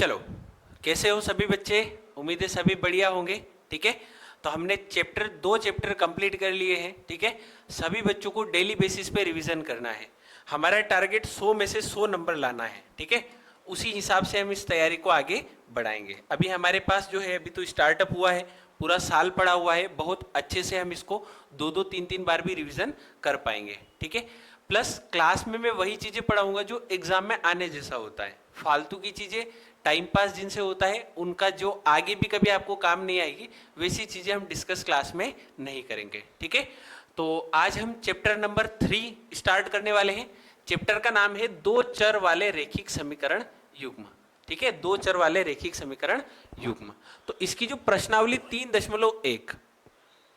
चलो, कैसे हो सभी बच्चे? उम्मीद है सभी बढ़िया होंगे। ठीक है, तो हमने दो चैप्टर कंप्लीट कर लिए हैं। ठीक है, सभी बच्चों को डेली बेसिस पे रिवीजन करना है। हमारा टारगेट 100 में से 100 नंबर लाना है। ठीक है, उसी हिसाब से हम इस तैयारी को आगे बढ़ाएंगे। अभी हमारे पास जो है, अभी तो स्टार्टअप हुआ है, पूरा साल पड़ा हुआ है, बहुत अच्छे से हम इसको दो दो तीन तीन बार भी रिवीजन कर पाएंगे। ठीक है, प्लस क्लास में मैं वही चीजें पढ़ाऊंगा जो एग्जाम में आने जैसा होता है। फालतू की चीजें, टाइम पास जिनसे होता है, उनका जो आगे भी कभी आपको काम नहीं आएगी, वैसी चीजें हम डिस्कस क्लास में नहीं करेंगे। ठीक है, तो आज हम चैप्टर नंबर 3 स्टार्ट करने वाले हैं। चैप्टर का नाम है दो चर वाले रैखिक समीकरण युग्म। ठीक है, दो चर वाले रैखिक समीकरण युग्म। तो इसकी जो प्रश्नावली 3.1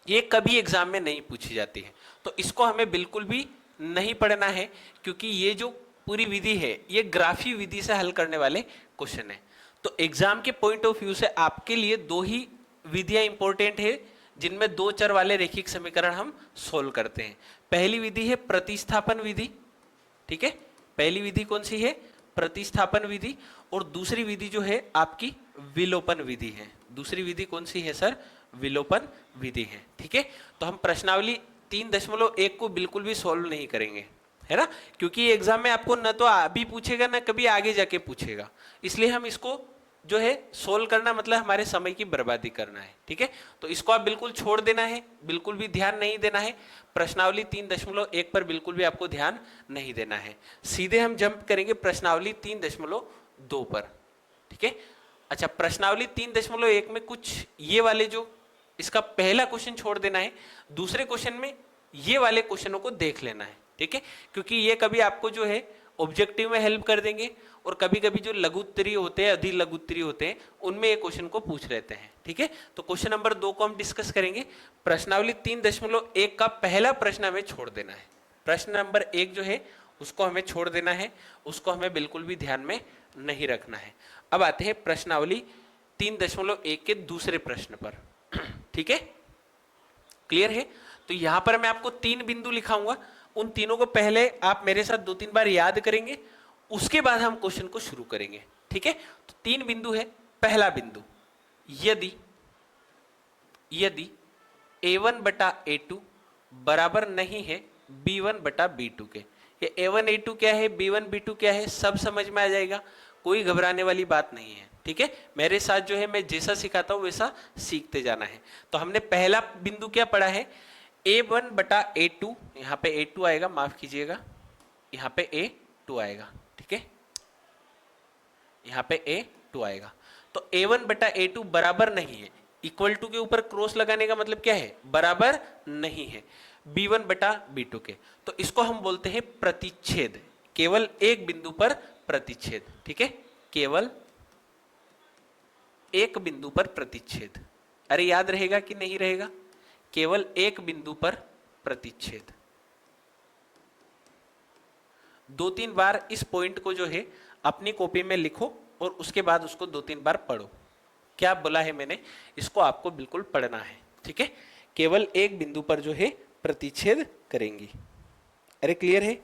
ये कभी एग्जाम में नहीं पूछी जाती है, तो इसको हमें बिल्कुल भी नहीं पढ़ना है, क्योंकि ये जो पूरी विधि है ये ग्राफी विधि से हल करने वाले क्वेश्चन है। तो एग्जाम के पॉइंट ऑफ व्यू से आपके लिए दो ही विधियां इंपॉर्टेंट है, जिनमें दो चर वाले रैखिक समीकरण हम सोल्व करते हैं। पहली विधि है प्रतिस्थापन विधि। ठीक है, पहली विधि कौन सी है? प्रतिस्थापन विधि। और दूसरी विधि जो है आपकी विलोपन विधि है। दूसरी विधि कौन सी है सर? विलोपन विधि है। ठीक है, तो हम प्रश्नावली 3.1 को बिल्कुल भी सॉल्व नहीं करेंगे, है ना, क्योंकि एग्जाम में आपको न तो अभी पूछेगा न कभी आगे जाके पूछेगा। इसलिए हम इसको जो है सोल्व करना मतलब हमारे समय की बर्बादी करना है। ठीक है, तो इसको आप बिल्कुल छोड़ देना है, बिल्कुल भी ध्यान नहीं देना है। प्रश्नावली 3.1 पर बिल्कुल भी आपको ध्यान नहीं देना है। सीधे हम जंप करेंगे प्रश्नावली 3.2 पर। ठीक है, अच्छा, प्रश्नावली 3.1 में कुछ ये वाले जो इसका पहला क्वेश्चन छोड़ देना है, दूसरे क्वेश्चन में ये वाले क्वेश्चनों को देख लेना है। ठीक है, क्योंकि ये कभी आपको जो है ऑब्जेक्टिव में हेल्प कर देंगे, और कभी कभी जो लघु उत्तरीय होते हैं, अधि लघु उत्तरीय होते हैं, उनमें ये क्वेश्चन को पूछ लेते हैं। ठीक है, तो क्वेश्चन नंबर 2 को हम डिस्कस करेंगे। प्रश्नावली 3.1 का पहला प्रश्न हमें छोड़ देना है। प्रश्न नंबर 1 जो है उसको हमें छोड़ देना है, उसको हमें बिल्कुल भी ध्यान में नहीं रखना है। अब आते हैं प्रश्नावली 3.1 के दूसरे प्रश्न पर। ठीक है, क्लियर है? तो यहां पर मैं आपको 3 बिंदु लिखाऊंगा, उन तीनों को पहले आप मेरे साथ 2-3 बार याद करेंगे, उसके बाद हम क्वेश्चन को शुरू करेंगे। ठीक है, तो 3 बिंदु है। पहला बिंदु, यदि a1 बटा a2 बराबर नहीं है b1 बटा b2 के। ये a1 a2 क्या है, b1 b2 क्या है, सब समझ में आ जाएगा, कोई घबराने वाली बात नहीं है। ठीक है, मेरे साथ जो है मैं जैसा सिखाता हूं वैसा सीखते जाना है। तो हमने पहला बिंदु क्या पढ़ा है? a1 बटा a2, यहाँ पे a2 आएगा, माफ कीजिएगा, यहाँ पे a2 आएगा। ठीक है, यहाँ पे a2 आएगा। तो a1 बटा a2 बराबर नहीं है, इक्वल टू के ऊपर क्रॉस लगाने का मतलब क्या है? बराबर नहीं है b1 बटा b2 के। तो इसको हम बोलते हैं प्रतिच्छेद, केवल एक बिंदु पर प्रतिच्छेद। ठीक है, केवल एक बिंदु पर प्रतिच्छेद। अरे याद रहेगा कि नहीं रहेगा? केवल एक बिंदु पर प्रतिच्छेद। 2-3 बार इस पॉइंट को जो है अपनी कॉपी में लिखो और उसके बाद उसको 2-3 बार पढ़ो। क्या बोला है मैंने? इसको आपको बिल्कुल पढ़ना है। ठीक है, केवल एक बिंदु पर जो है प्रतिच्छेद करेंगी। अरे क्लियर है?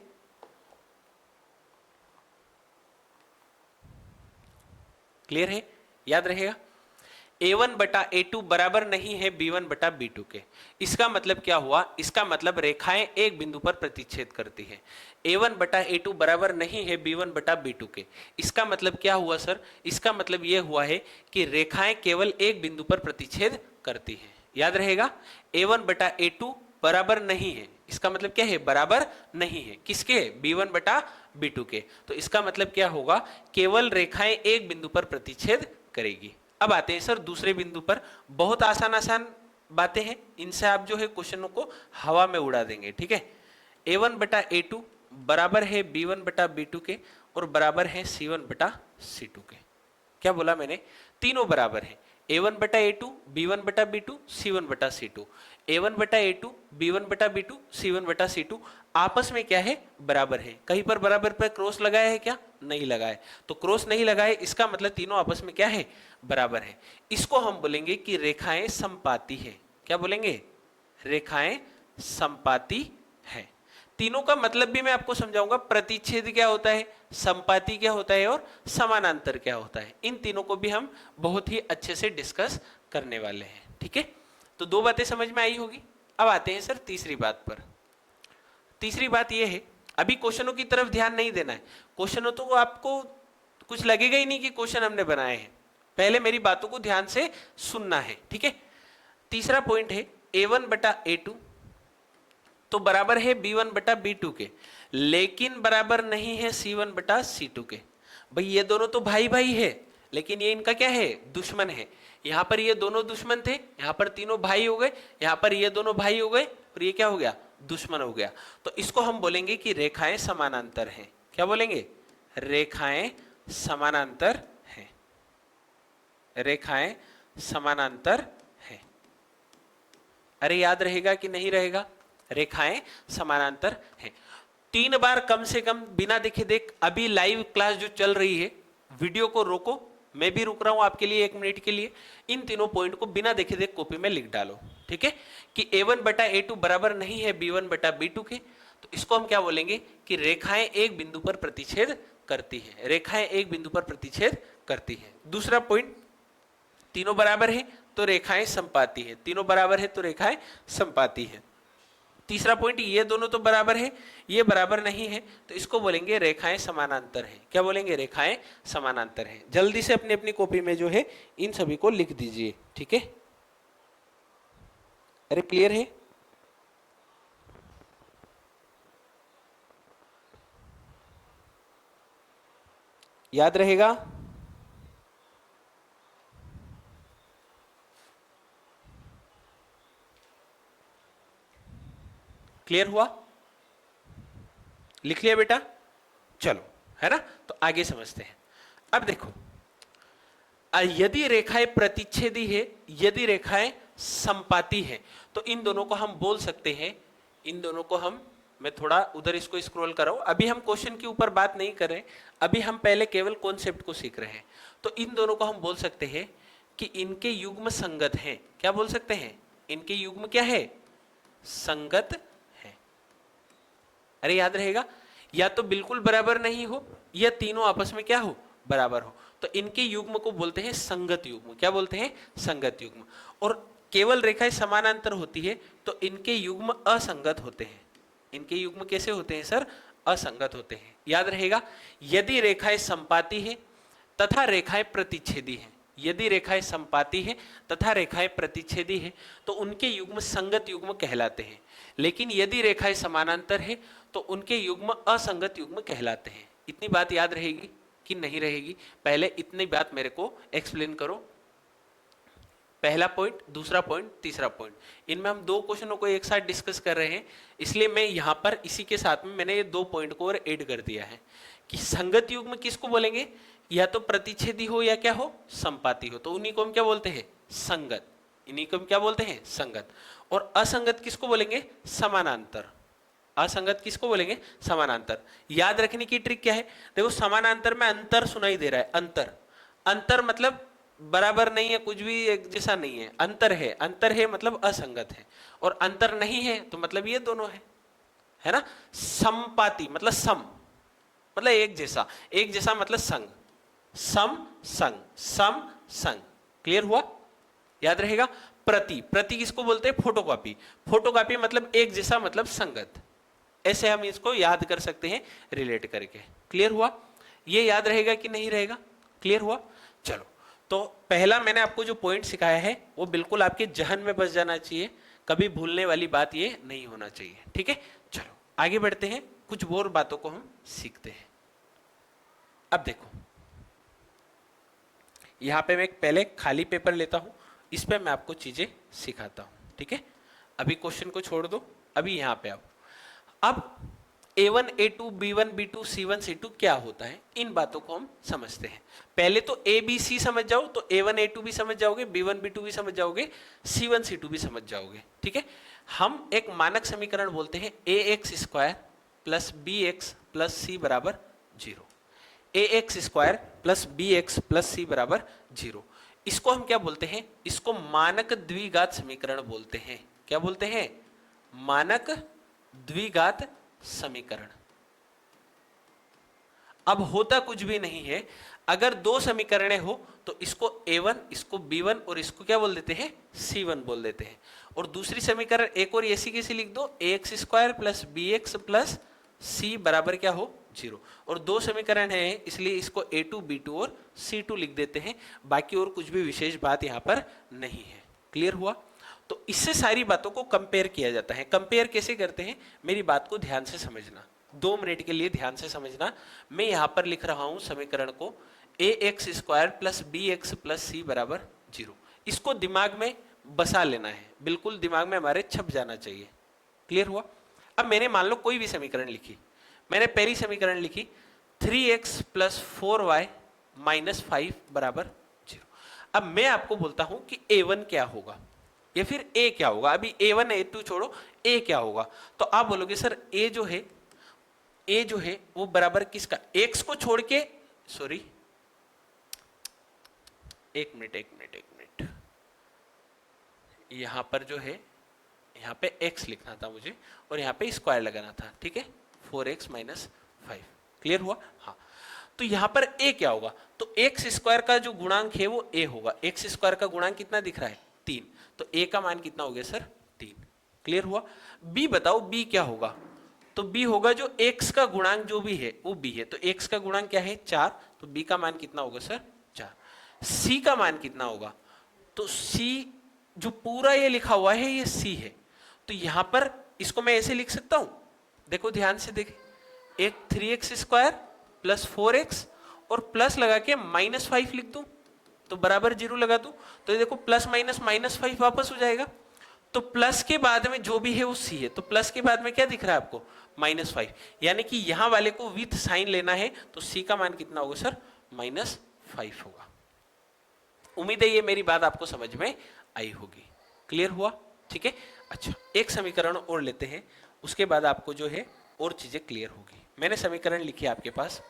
क्लियर है? याद रहेगा? a1 बटा a2 बराबर नहीं है b1 बटा b2 के। इसका मतलब क्या हुआ? इसका मतलब रेखाएं एक बिंदु पर प्रतिच्छेद करती है। a1 बटा a2 बराबर नहीं है b1 बटा b2 के। इसका मतलब क्या हुआ सर? इसका मतलब यह हुआ है कि रेखाएं केवल एक बिंदु पर प्रतिच्छेद करती है। याद रहेगा? a1 बटा a2 बराबर नहीं है, इसका मतलब क्या है? बराबर नहीं है किसके? b1 बटा b2 के। तो इसका मतलब क्या होगा? केवल रेखाएं एक बिंदु पर प्रतिच्छेद करेगी। अब आते हैं सर दूसरे बिंदु पर। बहुत आसान आसान बातें हैं, इनसे आप जो है क्वेश्चनों को हवा में उड़ा देंगे। ठीक है, a1 बटा a2 बराबर है b1 बटा b2 के और बराबर है c1 बटा c2 के। क्या बोला मैंने? तीनों बराबर है। a1 बटा a2, b1 बटा b2, c1 बटा c2। a1 बटा a2, b1 बटा b2, c1 बटा c2 आपस में क्या है? बराबर है। कहीं पर बराबर पर क्रॉस लगाया है क्या? नहीं लगाया। तो क्रॉस नहीं लगाए, इसका मतलब तीनों आपस में क्या है? बराबर है। इसको हम बोलेंगे कि रेखाएं समपाती है। क्या बोलेंगे? रेखाएं समपाती है। तीनों का मतलब भी मैं आपको समझाऊंगा, प्रतिच्छेद क्या होता है, संपाती क्या होता है और समानांतर क्या होता है। इन तीनों को भी हम बहुत ही अच्छे से डिस्कस करने वाले हैं, ठीक है। तो दो बातें समझ में आई होगी। अब आते हैं सर तीसरी बात पर। तीसरी बात यह है, अभी क्वेश्चनों की तरफ ध्यान नहीं देना है, क्वेश्चनों तो आपको कुछ लगेगा ही नहीं कि क्वेश्चन हमने बनाए हैं, पहले मेरी बातों को ध्यान से सुनना है, ठीक है। तीसरा पॉइंट है a1 बटा a2 तो बराबर है b1 बटा b2 के, लेकिन बराबर नहीं है c1 बटा c2 के। भाई ये दोनों तो भाई भाई है, लेकिन ये इनका क्या है, दुश्मन है। यहां पर ये दोनों दुश्मन थे, यहां पर तीनों भाई हो गए, यहां पर ये दोनों भाई हो गए और ये क्या हो गया, दुश्मन हो गया। तो इसको हम बोलेंगे कि रेखाएं समानांतर हैं। क्या बोलेंगे, रेखाएं समानांतर हैं, रेखाएं समानांतर हैं। अरे याद रहेगा कि नहीं रहेगा, रेखाएं समानांतर हैं। 3 बार कम से कम बिना देखे देख, अभी लाइव क्लास जो चल रही है, वीडियो को रोको, मैं भी रुक रहा हूं आपके लिए 1 मिनट के लिए, इन तीनों पॉइंट को बिना देखे देख कॉपी में लिख डालो, ठीक है। कि a1 बटा a2 बराबर नहीं है b1 बटा b2 के, तो इसको हम क्या बोलेंगे कि रेखाएं एक बिंदु पर प्रतिच्छेद करती है, रेखाएं एक बिंदु पर प्रतिच्छेद करती है। दूसरा पॉइंट, तीनों बराबर है तो रेखाएं समपाती है, तीनों बराबर है तो रेखाएं समपाती है। तीसरा पॉइंट, ये दोनों तो बराबर है, ये बराबर नहीं है, तो इसको बोलेंगे रेखाएं समानांतर हैं। क्या बोलेंगे, रेखाएं समानांतर हैं। जल्दी से अपनी अपनी कॉपी में जो है इन सभी को लिख दीजिए, ठीक है। अरे क्लियर है, याद रहेगा। क्लियर हुआ, लिख लिया बेटा, चलो, है ना। तो आगे समझते हैं। अब देखो, यदि रेखाएं प्रतिच्छेदी है, यदि रेखाएं समपाती है, तो इन दोनों को हम बोल सकते हैं, इन दोनों को हम, मैं थोड़ा उधर इसको स्क्रॉल कर रहा हूं, अभी हम क्वेश्चन के ऊपर बात नहीं कर रहे, अभी हम पहले केवल कॉन्सेप्ट को सीख रहे हैं। तो इन दोनों को हम बोल सकते हैं कि इनके युग्म संगत हैं। क्या बोल सकते हैं, इनके युग्म क्या है, संगत है। अरे याद रहेगा, या तो बिल्कुल बराबर नहीं हो, या तीनों आपस में क्या हो, बराबर हो, तो इनके युग्म को बोलते हैं संगत युग्म। क्या बोलते हैं, संगत युग्म। और केवल रेखाएं समानांतर होती है तो इनके युग्म असंगत होते हैं। इनके युग्म कैसे होते हैं सर, असंगत होते हैं। याद रहेगा, यदि रेखाएं संपाती है तथा रेखाएं प्रतिच्छेदी है, यदि रेखाएं संपाती है तथा रेखाएं प्रतिच्छेदी है तो उनके युग्म संगत युग्म कहलाते हैं। लेकिन यदि रेखाएं समानांतर है तो उनके युग्म असंगत युग्म कहलाते हैं। इतनी बात याद रहेगी कि नहीं रहेगी, पहले इतनी बात मेरे को एक्सप्लेन करो। पहला पॉइंट, दूसरा पॉइंट, तीसरा पॉइंट, इनमें हम 2 क्वेश्चनों को एक साथ डिस्कस कर रहे हैं, इसलिए मैं यहां पर इसी के साथ में मैंने ये 2 पॉइंट को और ऐड कर दिया है कि संगत युग्म किसको बोलेंगे, या तो प्रतिच्छेदी हो या क्या हो, संपाती हो, तो उन्हीं को हम क्या बोलते हैं, संगत। इन्हीं को हम क्या बोलते हैं, संगत। और असंगत किसको बोलेंगे, समानांतर। असंगत किसको बोलेंगे, समानांतर। याद रखने की ट्रिक क्या है, देखो समानांतर में अंतर सुनाई दे रहा है, अंतर, अंतर मतलब बराबर नहीं है, कुछ भी एक जैसा नहीं है, अंतर है, अंतर है मतलब असंगत है, और अंतर नहीं है तो मतलब ये दोनों है ना। समपाती मतलब सम, मतलब एक जैसा, एक जैसा मतलब संग, सम संग, सम संग। क्लियर हुआ, याद रहेगा। प्रति, प्रति किसको बोलते हैं, फोटोकॉपी, फोटोकॉपी मतलब एक जैसा मतलब संगत। ऐसे हम इसको याद कर सकते हैं रिलेट करके। क्लियर हुआ, ये याद रहेगा कि नहीं रहेगा, क्लियर हुआ। चलो, तो पहला मैंने आपको जो पॉइंट सिखाया है वो बिल्कुल आपके जहन में बस जाना चाहिए, कभी भूलने वाली बात ये नहीं होना चाहिए, ठीक है। चलो आगे बढ़ते हैं, कुछ और बातों को हम सीखते हैं। अब देखो, यहां पे मैं पहले खाली पेपर लेता हूं, इस पे मैं आपको चीजें सिखाता हूं, ठीक है। अभी क्वेश्चन को छोड़ दो, अभी यहां पे आओ। अब A1, A2, B1, B2, C1, C2 क्या होता है, इन बातों को हम समझते हैं। पहले तो A, B, C समझ जाओ, तो A1, A2 भी समझ जाओगे, B1, B2 भी समझ जाओगे, C1, C2 भी समझ जाओगे, ठीक है। हम एक मानक समीकरण बोलते हैं ax square plus B X plus C बराबर 0। ax square plus B X plus C बराबर 0, इसको हम क्या बोलते हैं, इसको मानक द्विघात समीकरण बोलते हैं। क्या बोलते हैं, मानक द्विघात समीकरण। अब होता कुछ भी नहीं है, अगर दो समीकरणें हो तो इसको A1, इसको B1 और इसको क्या बोल देते हैं, C1 बोल देते हैं। और दूसरी समीकरण एक और ऐसी कैसी लिख दो, ax square plus bx plus c बराबर क्या हो, 0। और दो समीकरण है इसलिए इसको A2, B2 और C2 लिख देते हैं। बाकी और कुछ भी विशेष बात यहाँ पर नहीं है। क्लियर हुआ? तो इससे सारी बातों को कंपेयर किया जाता है। कंपेयर कैसे करते हैं, मेरी बात को ध्यान से समझना, 2 मिनट के लिए ध्यान से समझना। मैं यहां पर लिख रहा हूं समीकरण को ax square plus bx plus c बराबर 0। इसको दिमाग में बसा लेना है, बिल्कुल दिमाग में हमारे छप जाना चाहिए। क्लियर हुआ? अब मैंने मान लो कोई भी समीकरण लिखी, मैंने पहली समीकरण लिखी 3x प्लस 4y माइनस 5 बराबर 0। अब मैं आपको बोलता हूं कि a1 क्या होगा या फिर a क्या होगा। अभी a1 a2 छोड़ो, a क्या होगा। तो आप बोलोगे सर a जो है वो बराबर किसका, x को छोड़ के, सॉरी एक मिनट, यहां पर जो है, यहां पे x लिखना था मुझे और यहां पे स्क्वायर लगाना था, ठीक है, 4x माइनस 5। क्लियर हुआ? हाँ। तो यहां पर a क्या होगा, तो x स्क्वायर का जो गुणांक है वो a होगा। x स्क्वायर का गुणांक कितना दिख रहा है, 3, तो a का मान कितना हो गया सर, 3। क्लियर हुआ? b बताओ b क्या होगा, तो b होगा जो x का गुणांक जो भी है वो b है। तो x का गुणांक क्या है, 4, तो b का मान कितना होगा सर, 4। c का मान कितना होगा, तो c जो पूरा ये लिखा हुआ है ये c है। तो यहां पर इसको मैं ऐसे लिख सकता हूं, देखो ध्यान से देखें, एक 3x स्क्वायर प्लस 4x और प्लस लगा के माइनस 5 लिख दूं, तो बराबर 0 लगा दूं, तो ये देखो प्लस माइनस माइनस 5 वापस हो जाएगा। तो प्लस के बाद में जो भी है वो c है, तो प्लस के बाद में क्या दिख रहा है आपको, माइनस 5, यानी कि यहां वाले को विथ साइन लेना है, तो c का मान कितना होगा सर, माइनस 5 होगा। उम्मीद है ये मेरी बात आपको समझ में आई होगी। क्लियर हुआ? ठीक है। अच्छा, एक समीकरण और लेते हैं, उसके बाद आपको जो है और चीजें क्लियर होगी। मैंने समीकरण लिखी है आपके पास,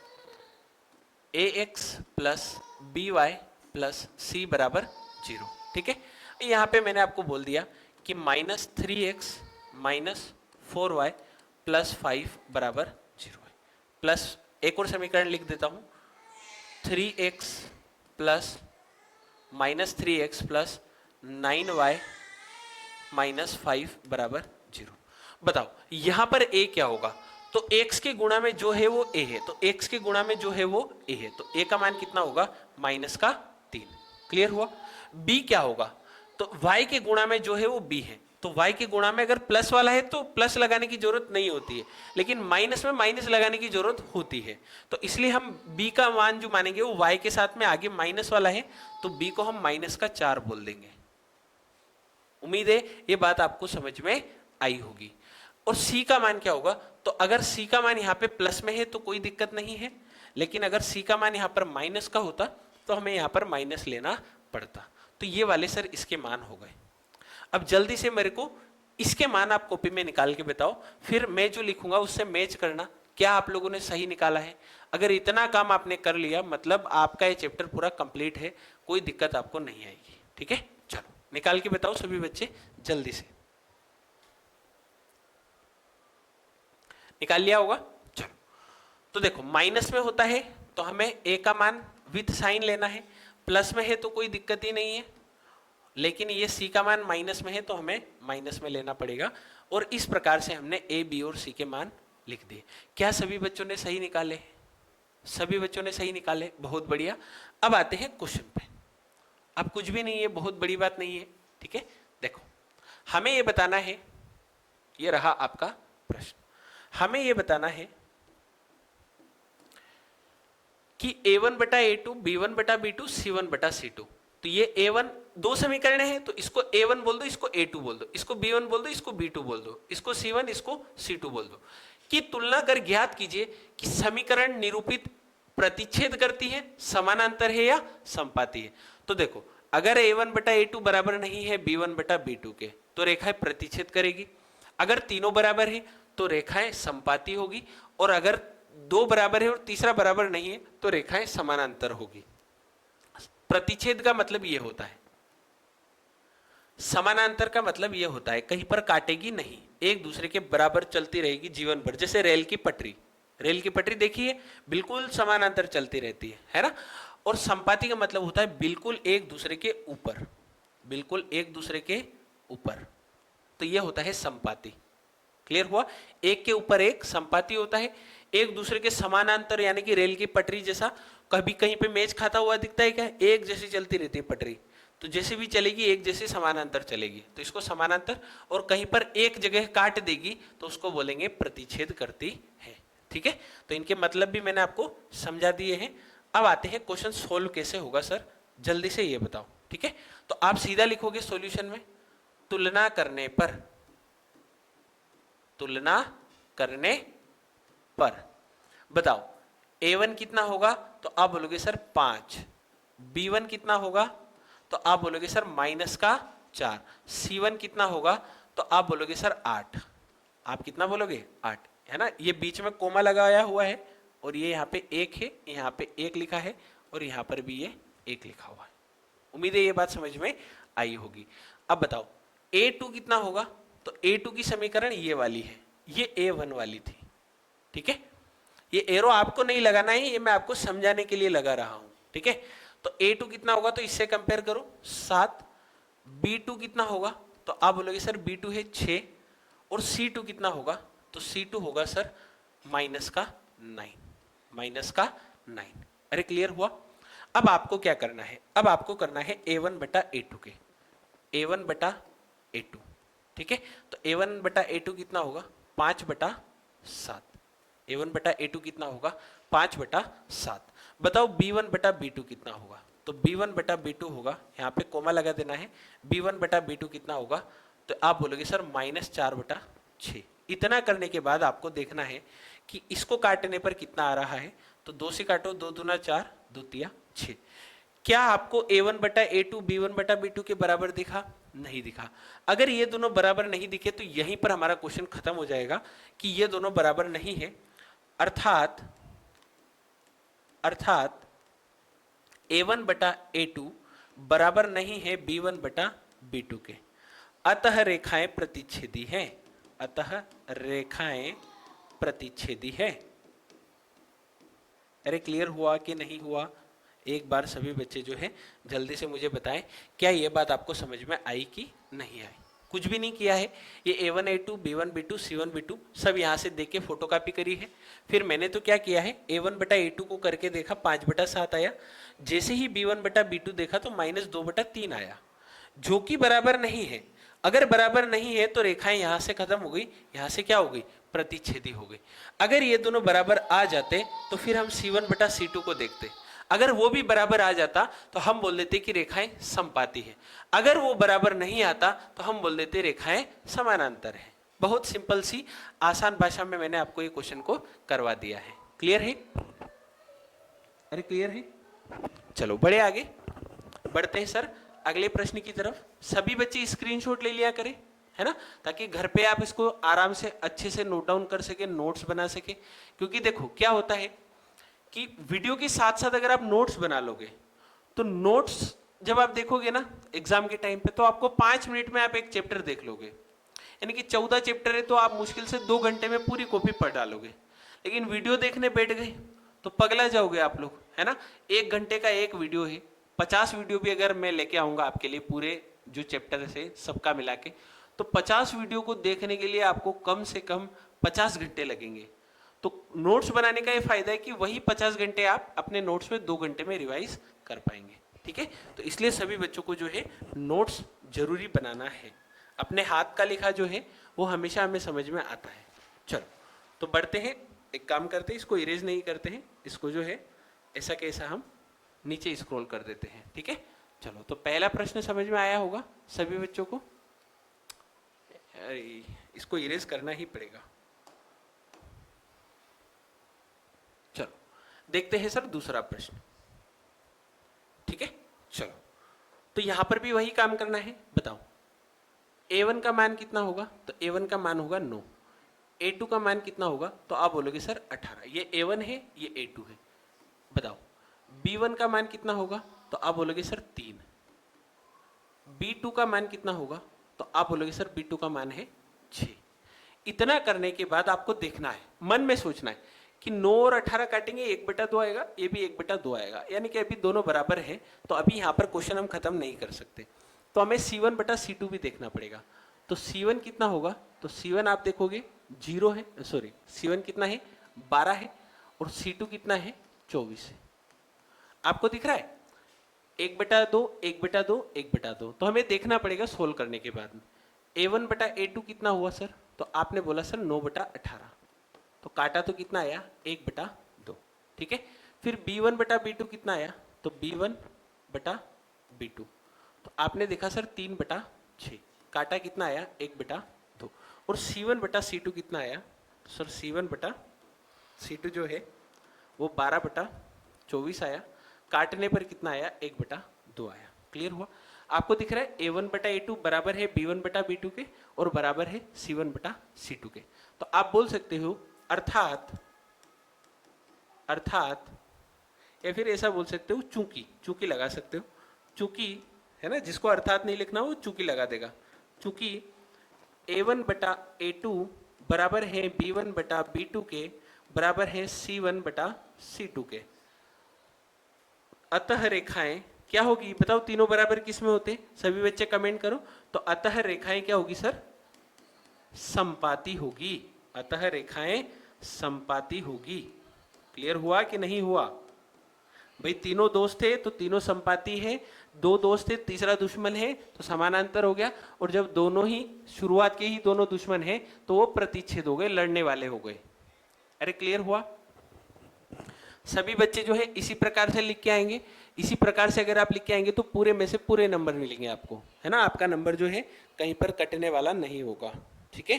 ax plus by plus c बराबर 0। ठीक है, यहां पे मैंने आपको बोल दिया कि minus 3x minus 4y plus 5 बराबर 0 है। प्लस एक और समीकरण लिख देता हूं, 3x plus minus 3x plus 9y minus 5 बराबर 0। बताओ यहां पर a क्या होगा, तो x के गुणा में जो है वो a है, तो x के गुणा में जो है वो a है, तो a का मान कितना होगा, माइनस का 3। क्लियर हुआ? b क्या होगा, तो y के गुणा में जो है वो b है, तो y के गुणा में अगर प्लस वाला है तो प्लस लगाने की जरूरत नहीं होती है, लेकिन माइनस में माइनस लगाने की जरूरत होती है। तो इसलिए हम b का मान जो मानेंगे वो y के साथ में आगे माइनस वाला है, तो b को हम माइनस का 4 बोल देंगे। उम्मीद है ये बात आपको समझ में आई होगी। और c का मान क्या होगा, तो अगर c का मान यहाँ पे प्लस में है तो कोई दिक्कत नहीं है, लेकिन अगर c का मान यहाँ पर माइनस का होता तो हमें यहाँ पर माइनस लेना पड़ता। तो ये वाले सर इसके मान हो गए। अब जल्दी से मेरे को इसके मान आप कॉपी में निकाल के बताओ, फिर मैं जो लिखूंगा उससे मैच करना, क्या आप लोगों ने सही निकाला है। अगर इतना काम आपने कर लिया मतलब आपका ये चैप्टर पूरा कंप्लीट है, कोई दिक्कत आपको नहीं आएगी। ठीक है, चलो निकाल के बताओ सभी बच्चे जल्दी से। निकाल लिया होगा? चलो, तो देखो माइनस में होता है तो हमें a का मान विथ साइन लेना है, प्लस में है तो कोई दिक्कत ही नहीं है, लेकिन ये c का मान माइनस में है तो हमें माइनस में लेना पड़ेगा। और इस प्रकार से हमने a, b और c के मान लिख दिए। क्या सभी बच्चों ने सही निकाले? सभी बच्चों ने सही निकाले, बहुत बढ़िया। अब आते हैं क्वेश्चन पे। अब कुछ भी नहीं है, बहुत बड़ी बात नहीं है। ठीक है, देखो हमें ये बताना है, ये रहा आपका प्रश्न, हमें ये बताना है कि a1 बटा a2, b1 बटा b2, c1 बटा c2। तो ये a1 दो समीकरण है, तो इसको a1 बोल दो, इसको a2 बोल दो, इसको b1 बोल दो, इसको b2 बोल दो, इसको c1, इसको c2 बोल दो। कि तुलना कर ज्ञात कीजिए कि समीकरण निरूपित प्रतिच्छेद करती है, समानांतर है या समपाती है। तो देखो अगर a1 बटा a2 बराबर नहीं है b1 बटा b2 के, तो रेखाएं प्रतिच्छेद करेगी। अगर तीनों बराबर है तो रेखाएं समपाती होगी, और अगर दो बराबर है और तीसरा बराबर नहीं है तो रेखाएं समानांतर होगी। प्रतिच्छेद का मतलब यह होता है, समानांतर का मतलब यह होता है कहीं पर काटेगी नहीं, एक दूसरे के बराबर चलती रहेगी जीवन भर, जैसे रेल की पटरी। रेल की पटरी देखिए बिल्कुल समानांतर चलती रहती है ना। और संपाति का मतलब होता है बिल्कुल एक दूसरे के ऊपर, बिल्कुल एक दूसरे के ऊपर, तो यह होता है संपाति। क्लियर हुआ? एक के ऊपर एक संपाति होता है, एक दूसरे के समानांतर, यानी कि रेल की पटरी जैसा। कभी कहीं पे मेज खाता हुआ दिखता है क्या? एक जैसी चलती रहती है पटरी, तो जैसे भी चलेगी एक जैसे समानांतर चलेगी, तो इसको समानांतर। और कहीं पर एक जगह काट देगी तो उसको बोलेंगे प्रतिच्छेद करती है। ठीक है, तो इनके मतलब भी मैंने आपको समझा दिए हैं। अब आते हैं क्वेश्चन सोल्व कैसे होगा सर, जल्दी से ये बताओ। ठीक है, तो आप सीधा लिखोगे सॉल्यूशन में, तुलना करने पर, तुलना करने पर बताओ a1 कितना होगा, तो आप बोलोगे सर 5, b1 कितना होगा, तो आप बोलोगे सर -4, c1 कितना होगा, तो आप बोलोगे सर 8। आप कितना बोलोगे? 8, है ना। ये बीच में कोमा लगाया हुआ है और ये यहाँ पे 1 है, यहाँ पे 1 लिखा है और यहाँ पर भी ये 1 लिखा हुआ है। उम्मीद है ये बात समझ में आई होगी। अब बताओ a2 कितना होगा, तो a2 की समीकरण ये वाली है, ये a1 वाली थी। ठीक है, ये एरो आपको नहीं लगाना है, ये मैं आपको समझाने के लिए लगा रहा हूं। ठीक है, तो a2 कितना होगा, तो इससे कंपेयर करो 7। b2 कितना होगा, तो आप बोलोगे सर b2 है 6, और c2 कितना होगा, तो c2 होगा सर -9। अरे क्लियर हुआ? अब आपको क्या करना है, अब आपको करना है a1 बटा a2 के, a1 बटा a2। ठीक है, तो a1 बटा a2 कितना होगा, 5/7। a1 बटा a2 कितना होगा, 5/7। बताओ b1 बटा b2 कितना होगा, तो b1 बटा b2 होगा, यहाँ पे कोमा लगा देना है, b1 बटा b2 कितना होगा, तो आप बोलोगे सर -4/6। इतना करने के बाद आपको देखना है कि इसको काटने पर कितना आ रहा है, तो 2 से काटो, 2 दूना 4, 2 तिया 6। क्या आपको a1 बटा a2 b1 बटा b2 के बराबर दिखा? नहीं दिखा। अगर ये दोनों बराबर नहीं दिखे तो यहीं पर हमारा क्वेश्चन खत्म हो जाएगा कि ये दोनों बराबर नहीं है, अर्थात a1 बटा a2 बराबर नहीं है b1 बटा b2 के, अतः रेखाएं प्रतिच्छेदी हैं, अतः रेखाएं प्रतिच्छेदी है। अरे क्लियर हुआ कि नहीं हुआ? एक बार सभी बच्चे जो है जल्दी से मुझे बताएं, क्या ये बात आपको समझ में आई कि नहीं आई? कुछ भी नहीं किया है, ये a1 a2 b1 b2 c1 b2 सब यहाँ से देख के फोटोकॉपी करी है। फिर मैंने तो क्या किया है, a1 बटा a2 को करके देखा, 5/7 आया। जैसे ही b1 बटा b2 देखा तो -2/3 आया, जो कि बराबर नहीं है। अगर बराबर नहीं है तो रेखाएं यहाँ से खत्म हो गई, यहाँ से क्या हो गई, प्रतिच्छेदी हो गई। अगर ये दोनों बराबर आ जाते तो फिर हम c1 बटा c2 को देखते, अगर वो भी बराबर आ जाता तो हम बोल देते कि रेखाएं समपाती है, अगर वो बराबर नहीं आता तो हम बोल देते रेखाएं समानांतर है। बहुत सिंपल सी आसान भाषा में मैंने आपको ये क्वेश्चन को करवा दिया है। क्लियर है? अरे क्लियर है? चलो बड़े आगे बढ़ते हैं सर अगले प्रश्न की तरफ। सभी बच्चे स्क्रीनशॉट ले लिया करें, है ना, ताकि घर पे आप इसको आराम से अच्छे से नोट डाउन कर सके, नोट्स बना सके। क्योंकि देखो क्या होता है कि वीडियो के साथ साथ अगर आप नोट्स बना लोगे तो नोट्स जब आप देखोगे ना एग्जाम के टाइम पे, तो आपको 5 मिनट में आप एक चैप्टर देख लोगे, यानी कि 14 चैप्टर है तो आप मुश्किल से 2 घंटे में पूरी कॉपी पढ़ डालोगे। लेकिन वीडियो देखने बैठ गए तो पगला जाओगे आप लोग, है ना। 1 घंटे का एक वीडियो है, 50 वीडियो भी अगर मैं लेके आऊंगा आपके लिए पूरे जो चैप्टर से सबका मिला के, तो 50 वीडियो को देखने के लिए आपको कम से कम 50 घंटे लगेंगे। तो नोट्स बनाने का ये फायदा है कि वही 50 घंटे आप अपने नोट्स में 2 घंटे में रिवाइज कर पाएंगे। ठीक है, तो इसलिए सभी बच्चों को जो है नोट्स जरूरी बनाना है। अपने हाथ का लिखा जो है वो हमेशा हमें समझ में आता है। चलो तो बढ़ते हैं, एक काम करते हैं, इसको इरेज नहीं करते हैं, इसको जो है ऐसा कैसा हम नीचे स्क्रॉल कर देते हैं। ठीक है, चलो तो पहला प्रश्न समझ में आया होगा सभी बच्चों को। इसको इरेज करना ही पड़ेगा। चलो देखते हैं सर दूसरा प्रश्न। ठीक है, चलो तो यहां पर भी वही काम करना है। बताओ a1 का मान कितना होगा, तो a1 का मान होगा 9, a2 का मान कितना होगा, तो आप बोलोगे सर 18। ये a1 है, ये a2 है। बताओ b1 का मान कितना होगा, तो आप बोलोगे सर 3। b2 का मान कितना होगा, तो आप बोलोगे सर b2 का मान है 6। इतना करने के बाद आपको देखना है, मन में सोचना है कि 9 और 18 काटेंगे 1/2 आएगा, ये भी 1/2 आएगा, यानी कि अभी दोनों बराबर है, तो अभी यहाँ पर क्वेश्चन हम खत्म नहीं कर सकते, तो हमें C1/C2 भी देखना पड़ेगा। तो C1 कितना होगा, तो C1 आप देखोगे 0 है, सॉरी C1 कितना है 12 है, और C2 कितना है 24 है। आपको दिख रहा है 1/2 1/2 1/2, तो हमें देखना पड़ेगा सोल्व करने के बाद। A1/A2 कितना हुआ सर, तो आपने बोला सर 9/18, तो काटा तो कितना आया 1/2, ठीक है। फिर B1/B2 कितना आया, तो B1/B2, तो आपने देखा सर 3/6, काटा कितना आया 1/2, और C1/C2 कितना आया, सर C1/C2 जो है वो 12/24 आया, काटने पर कितना आया 1/2 आया। क्लियर हुआ? आपको दिख रहा है A1/A2 बराबर है B1/B2 के और बराबर है C1/C2 के। तो आप बोल सकते हो अर्थात या फिर ऐसा बोल सकते हो चूंकि लगा सकते हो, चूंकि है ना, जिसको अर्थात नहीं लिखना वो चूंकि लगा देगा। चूंकि A1/A2 बराबर है B1/B2 के बराबर है C1/C2 के, अतः रेखाएं क्या होगी बताओ, तीनों बराबर किस में होते, सभी बच्चे कमेंट करो। तो अतः रेखाएं क्या होगी सर, समपाती होगी, अतः रेखाएं समपाती होगी। क्लियर हुआ कि नहीं हुआ? भाई तीनों दोस्त थे तो तीनों समपाती है, दो दोस्त थे तीसरा दुश्मन है तो समानांतर हो गया, और जब दोनों ही शुरुआत के ही दोनों दुश्मन है तो वो प्रतिच्छेद हो गए, लड़ने वाले हो गए। अरे क्लियर हुआ? सभी बच्चे जो है इसी प्रकार से लिख के आएंगे, इसी प्रकार से अगर आप लिख के आएंगे तो पूरे में से पूरे नंबर मिलेंगे आपको, है ना, आपका नंबर जो है कहीं पर कटने वाला नहीं होगा, ठीक है।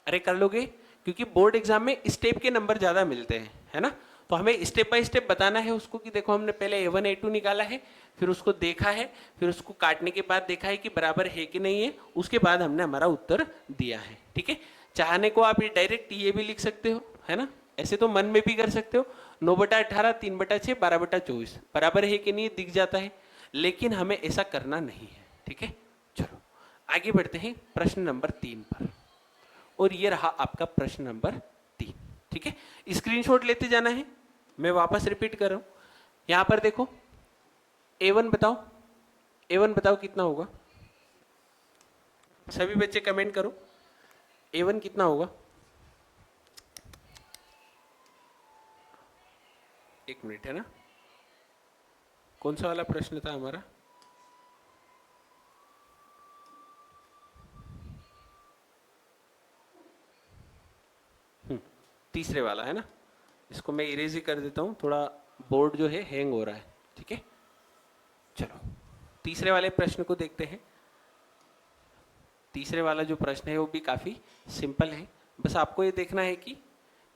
अरे कर लोगे, क्योंकि बोर्ड एग्जाम में स्टेप के नंबर ज्यादा मिलते हैं, है ना, तो हमें स्टेप बाय स्टेप बताना है उसको कि देखो हमने पहले A1 A2 निकाला है, फिर उसको देखा है, फिर उसको काटने के बाद देखा है कि बराबर है कि नहीं है, उसके बाद हमने हमारा उत्तर दिया है, ठीक है। चाहने को आप ये डायरेक्ट ये भी लिख सकते हो, है ना, ऐसे तो मन में भी कर सकते हो, 9/18 3/6 12/24 बराबर है कि नहीं दिख जाता है, लेकिन हमें ऐसा करना नहीं है, ठीक है। चलो आगे बढ़ते हैं प्रश्न नंबर 3 पर, और ये रहा आपका प्रश्न नंबर 3, ठीक है। स्क्रीनशॉट लेते जाना है, मैं वापस रिपीट कर रहा हूं, यहां पर देखो A1 बताओ, A1 बताओ कितना होगा, सभी बच्चे कमेंट करो A1 कितना होगा। एक मिनट, है ना, कौन सा वाला प्रश्न था हमारा, तीसरे वाला, है ना, इसको मैं इरेज ही कर देता हूं, थोड़ा बोर्ड जो है हैंग हो रहा है, ठीक है। चलो तीसरे वाले प्रश्न को देखते हैं। तीसरे वाला जो प्रश्न है वो भी काफी सिंपल है, बस आपको ये देखना है कि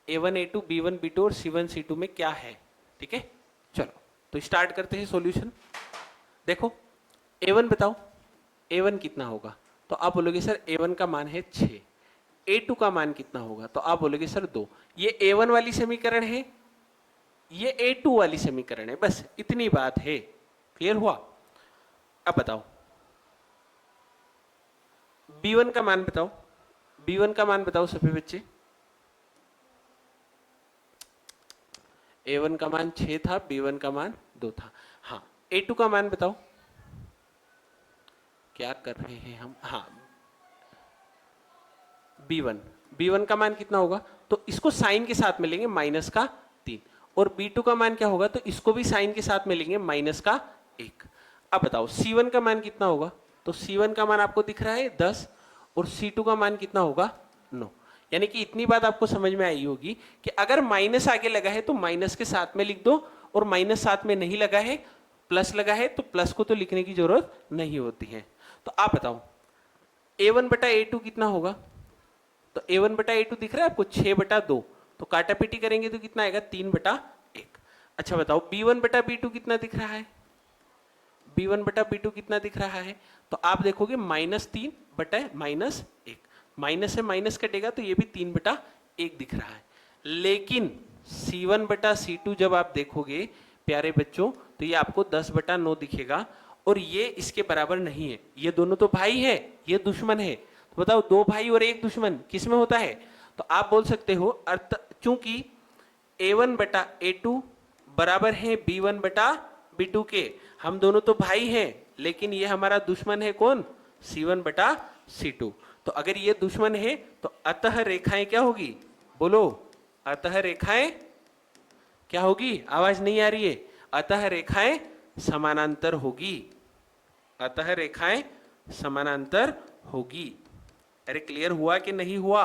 A1 A2 B1 B2 और C1 C2 में क्या है, ठीक है। चलो तो स्टार्ट करते हैं सॉल्यूशन। देखो A1 बताओ, A1 कितना होगा, तो आप बोलोगे सर A1 का मान है 6, A2 का मान कितना होगा, तो आप बोलोगे सर 2। ये A1 वाली समीकरण है, ये A2 वाली समीकरण है, बस इतनी बात है। क्लियर हुआ? अब बताओ B1 का मान बताओ, B1 का मान बताओ सभी बच्चे। A1 का मान 6 था, B1 का मान 2 था। हाँ A2 का मान बताओ, क्या कर रहे हैं हम, हाँ B1 का मान कितना होगा, तो इसको साइन के साथ में लेंगे -3, और B2 का मान क्या होगा, तो इसको भी साइन के साथ में लेंगे -1। अब बताओ C1 का मान कितना होगा, तो C1 का मान आपको दिख रहा है 10, और C2 का मान कितना होगा 9। यानी कि इतनी बात आपको समझ में आई होगी कि अगर माइनस आगे लगा है तो माइनस के साथ में लिख दो, और माइनस साथ में नहीं लगा है, प्लस लगा है, तो प्लस को तो लिखने की जरूरत नहीं होती है। तो आप बताओ A1/A2 कितना होगा, तो A1/A2 दिख रहा है आपको 6/2, तो काटा पीटी करेंगे तो कितना आएगा 3/1। अच्छा बताओ B1/B2 कितना दिख रहा है, B1/B2 कितना दिख रहा है, तो आप देखोगे -3/-1, माइनस से माइनस कटेगा तो ये भी 3/1 दिख रहा है। लेकिन C1/C2 जब आप देखोगे प्यारे बच्चों, तो ये आपको 10/9 दिखेगा, और ये इसके बराबर नहीं है, ये दोनों तो भाई है, ये दुश्मन है, तो बताओ, दो भाई और एक दुश्मन किस में होता है? तो आप बोल सकते हो अर्थ, चूंकि A1 बटा A2 बराबर है B1 बटा B2 के, हम दोनों तो भाई हैं, लेकिन ये हमारा दुश्मन है कौन? C1 बटा C2। तो अगर ये दुश्मन है तो अतः रेखाएं क्या होगी? बोलो, अतः रेखाएं क्या होगी? आवाज नहीं आ रही है। अतः रेखाएं समानांतर होगी, अतः रेखाएं समानांतर होगी। अरे क्लियर हुआ कि नहीं हुआ?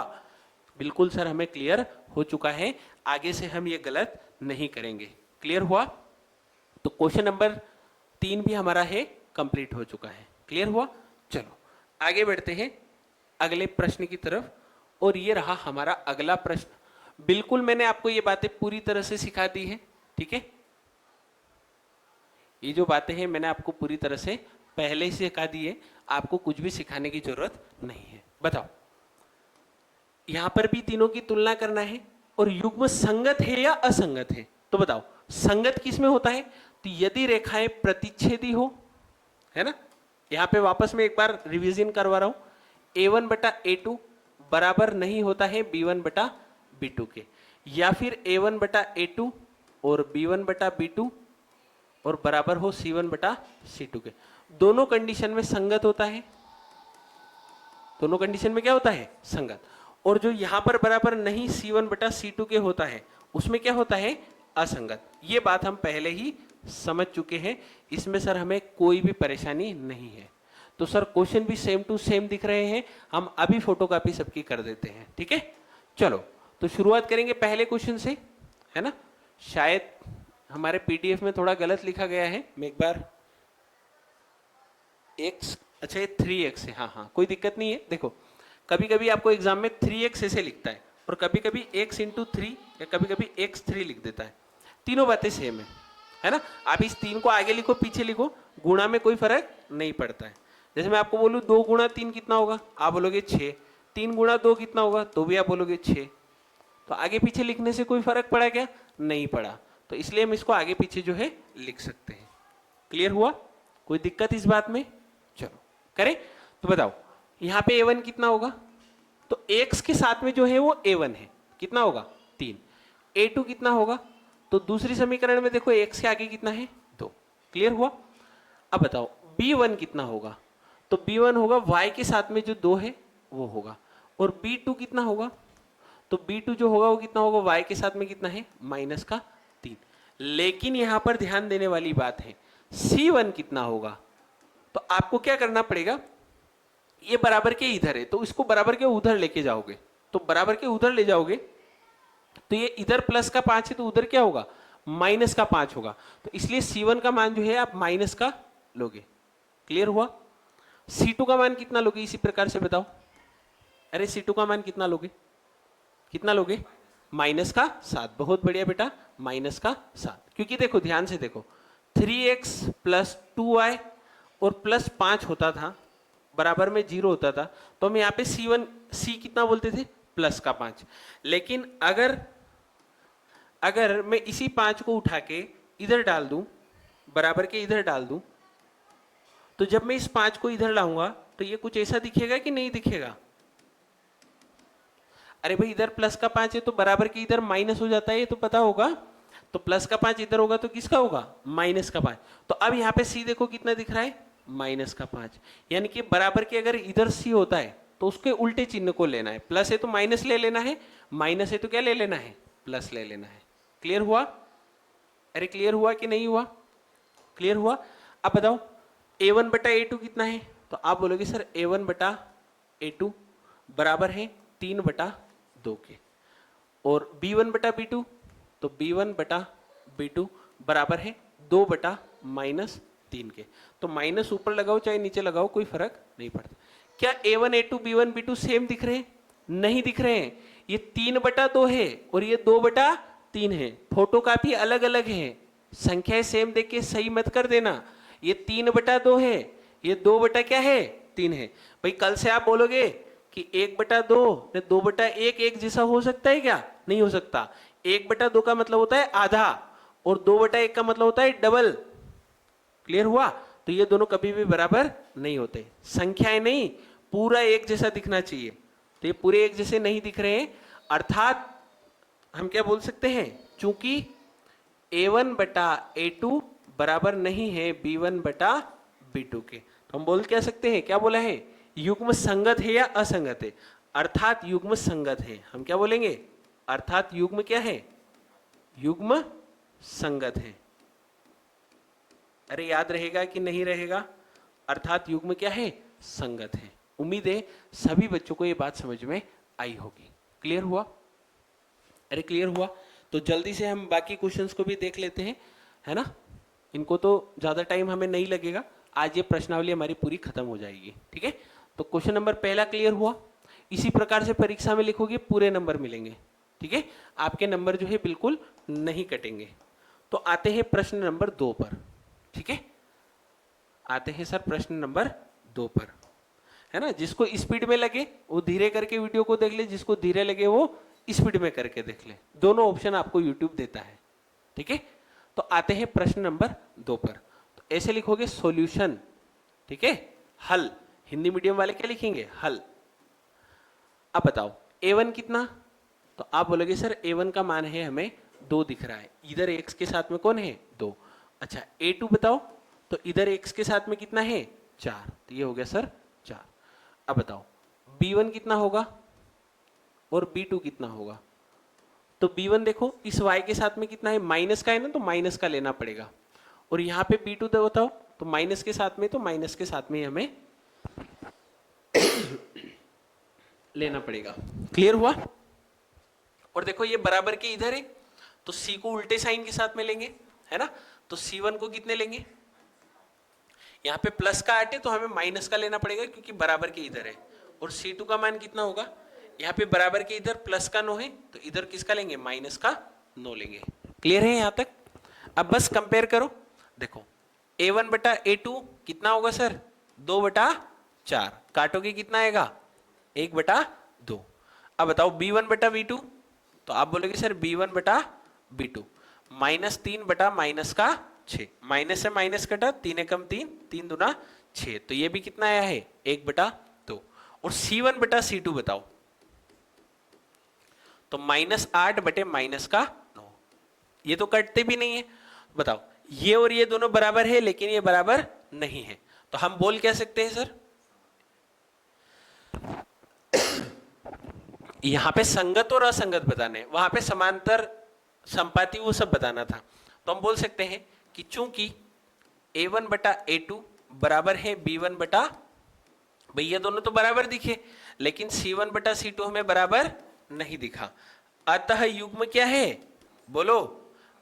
बिल्कुल सर, हमें क्लियर हो चुका है, आगे से हम ये गलत नहीं करेंगे। क्लियर हुआ? तो क्वेश्चन नंबर 3 भी हमारा है कंप्लीट हो चुका है। क्लियर हुआ? चलो आगे बढ़ते हैं अगले प्रश्न की तरफ, और ये रहा हमारा अगला प्रश्न। बिल्कुल मैंने आपको ये बातें पूरी तरह से सिखा दी है, ठीक है? ये जो बातें हैं मैंने आपको पूरी तरह से पहले ही सिखा दी है, आपको कुछ भी सिखाने की जरूरत नहीं है। बताओ, यहां पर भी तीनों की तुलना करना है, और युग्म संगत है या असंगत है? तो बताओ, संगत किस में होता है? तो यदि रेखाएं प्रतिच्छेदी हो, है ना? यहां पे वापस मैं एक बार रिवीजन करवा रहा हूं, A1 बटा A2 बराबर नहीं होता है B1 बटा B2 के, या फिर A1 बटा A2 और B1 बटा B2 और बराबर हो C1 बटा C2 के। दोनों कंडीशन में संगत होता है, दोनों कंडीशन में क्या होता है? संगत। और जो यहां पर बराबर नहीं C1 बटा C2 के होता है, उसमें क्या होता है? असंगत। ये बात हम पहले ही समझ चुके हैं, इसमें सर हमें कोई भी परेशानी नहीं है। तो सर क्वेश्चन भी सेम टू सेम दिख रहे हैं, हम अभी फोटोकॉपी सबकी कर देते हैं, ठीक है? चलो तो शुरुआत करेंगे पहले क्वेश्चन से, है ना? शायद हमारे पीडीएफ में थोड़ा गलत लिखा गया है, मैं एक बार x, अच्छा ये 3x है, हाँ हाँ कोई दिक्कत नहीं है। देखो कभी कभी आपको एग्जाम में 3x ऐसे लिखता है, और कभी कभी x इंटू 3 या कभी कभी x3 लिख देता है, तीनों बातें सेम है ना? आप इस 3 को आगे लिखो पीछे लिखो, गुणा में कोई फर्क नहीं पड़ता है। जैसे मैं आपको बोलूँ 2 गुणा 3 कितना होगा, आप बोलोगे 6, 3 गुणा 2 कितना होगा, तो भी आप बोलोगे 6। तो आगे पीछे लिखने से कोई फर्क पड़ा क्या? नहीं पड़ा, तो इसलिए हम इसको आगे पीछे जो है लिख सकते हैं। क्लियर हुआ? कोई दिक्कत इस बात में? चलो करें। तो बताओ यहां पे A1 कितना होगा? तो x के साथ में जो है वो A1 है, कितना होगा? 3। A2 कितना होगा? तो दूसरी समीकरण में देखो x के आगे कितना है? 2। क्लियर हुआ? अब बताओ B1 कितना होगा? तो B1 होगा y के साथ में जो 2 है वो होगा, और B2 कितना होगा? तो B2 जो होगा वो कितना होगा? y के साथ में कितना है? माइनस का 3। लेकिन यहां पर ध्यान देने वाली बात है, C1 कितना होगा? तो आपको क्या करना पड़ेगा, ये बराबर के इधर है तो इसको बराबर के उधर लेके जाओगे, तो बराबर के उधर ले जाओगे तो ये इधर प्लस का 5 है तो उधर क्या होगा? माइनस का 5 होगा। तो इसलिए C1 का मान जो है आप माइनस का लोगे। क्लियर हुआ? C2 का मान कितना लोगे इसी प्रकार से बताओ। अरे C2 का मान कितना लोगे? कितना लोगे? माइनस का 7। बहुत बढ़िया बेटा, माइनस का 7। क्योंकि देखो ध्यान से देखो, 3x प्लस 2y और प्लस 5 होता था, बराबर में 0 होता था, तो हम यहाँ पे C कितना बोलते थे? प्लस का 5। लेकिन अगर मैं इसी 5 को उठा के इधर डाल दूं, बराबर के इधर डाल दूं, तो जब मैं इस 5 को इधर लाऊंगा तो ये कुछ ऐसा दिखेगा कि नहीं दिखेगा? अरे भाई इधर प्लस का 5 है तो बराबर के इधर माइनस हो जाता है, ये तो पता होगा। तो प्लस का 5 इधर होगा तो किसका होगा? माइनस का 5। तो अब यहाँ पे C देखो कितना दिख रहा है? माइनस का 5। यानी कि बराबर के अगर इधर C होता है तो उसके उल्टे चिन्ह को लेना है। प्लस है तो माइनस ले लेना है, माइनस है तो क्या ले लेना है? प्लस ले लेना है। क्लियर हुआ? अरे क्लियर हुआ कि नहीं हुआ? क्लियर हुआ? अब बताओ A1 बटा A2 कितना है? तो आप बोलोगे सर A1 बटा A2 बराबर है 3 बटा 2 के, और B1 बटा B2, तो B1 बटा B2 बराबर है 2 बटा माइनस 3 के। तो माइनस ऊपर लगाओ चाहे नीचे लगाओ कोई फर्क नहीं पड़ता। क्या A1 A2 B1 B2 same दिख रहे हैं? नहीं दिख रहे हैं। ये 3 बटा 2 है और ये 2 बटा 3 है, फोटो काफी अलग अलग है, संख्याएं सेम देख के सही मत कर देना। ये 3 बटा 2 है, ये 2 बटा क्या है? 3 है। भाई कल से आप बोलोगे कि 1 बटा 2 ने 2 बटा 1 एक जैसा हो सकता है क्या? नहीं हो सकता। 1 बटा 2 का मतलब होता है आधा, और 2 बटा 1 का मतलब होता है डबल। क्लियर हुआ? तो ये दोनों कभी भी बराबर नहीं होते, संख्याएं नहीं पूरा एक जैसा दिखना चाहिए, तो ये पूरे एक जैसे नहीं दिख रहे हैं, अर्थात हम क्या बोल सकते हैं, चूंकि a1 बटा a2 बराबर नहीं है b1 बटा b2 के, तो हम बोल क्या सकते हैं, क्या बोला है, युग्म संगत है या असंगत है, अर्थात युग्म संगत है। हम क्या बोलेंगे, अर्थात युग्म क्या है, युग्म संगत है। अरे याद रहेगा कि नहीं रहेगा, अर्थात युग्म क्या है, संगत है। उम्मीद है सभी बच्चों को ये बात समझ में आई होगी। क्लियर हुआ, अरे क्लियर हुआ, तो जल्दी से हम बाकी क्वेश्चंस को भी देख लेते हैं, है ना, इनको तो ज्यादा टाइम हमें नहीं लगेगा, आज ये प्रश्नावली हमारी पूरी खत्म हो जाएगी, ठीक है। तो क्वेश्चन नंबर पहला क्लियर हुआ, इसी प्रकार से परीक्षा में लिखोगे पूरे नंबर मिलेंगे, ठीक है, आपके नंबर जो है बिल्कुल नहीं कटेंगे। तो आते हैं प्रश्न नंबर 2 पर, ठीक है, आते हैं सर प्रश्न नंबर 2 पर, है ना, जिसको स्पीड में लगे वो धीरे करके वीडियो को देख ले, जिसको धीरे लगे वो स्पीड में करके देख ले, दोनों ऑप्शन आपको यूट्यूब देता है, ठीक है। तो आते हैं प्रश्न नंबर 2 पर, तो ऐसे लिखोगे सॉल्यूशन, ठीक है, हल, हिंदी मीडियम वाले क्या लिखेंगे, हल। अब बताओ a1 कितना, तो आप बोलोगे सर a1 का मान है हमें 2 दिख रहा है, इधर x के साथ में कौन है 2, अच्छा a2 बताओ, तो इधर x के साथ में कितना है 4, तो ये हो गया सर 4। अब बताओ b1 कितना होगा और b2 कितना होगा, तो b1 देखो इस y के साथ में कितना है, माइनस का है ना, तो माइनस का लेना पड़ेगा, और यहाँ पे b2 तो बताओ, तो माइनस के साथ में, तो माइनस के साथ में हमें लेना पड़ेगा। क्लियर हुआ, और देखो ये बराबर के इधर है, तो c को उल्टे साइन के साथ में लेंगे, है ना, तो c1 को कितने लेंगे, यहाँ पे प्लस का 8 है तो हमें माइनस का लेना पड़ेगा क्योंकि बराबर के इधर है, और c2 का मान कितना होगा, यहाँ पे बराबर के इधर प्लस का 9 है, तो इधर किसका लेंगे, माइनस का 9 लेंगे। क्लियर है यहाँ तक, अब बस कंपेयर करो, देखो a1 बटा a2 कितना होगा सर 2 बटा 4, काटोगे कितना आएगा 1 बटा 2। अब बताओ b1 बटा b2, तो आप बोलोगे सर b1 बटा b2, माइनस 3 बटा माइनस का 6, माइनस से माइनस कटा, 3 एकम 3, 3 दूना 6, तो ये भी कितना आया है 1 बटा 2। और c1 बटा c2 बताओ, तो -8 बटे माइनस का 9, ये तो कटते भी नहीं है, बताओ ये और ये दोनों बराबर है लेकिन ये बराबर नहीं है, तो हम बोल क्या सकते हैं सर, यहां पे संगत और असंगत बताने, वहां पे समांतर संपाती वो सब बताना था, तो हम बोल सकते हैं कि चूंकि a1 बटा a2 बराबर है b1 बटा, भाई ये दोनों तो बराबर दिखे लेकिन c1 बटा c2 हमें बराबर नहीं दिखा, अतः युग्म क्या है, बोलो,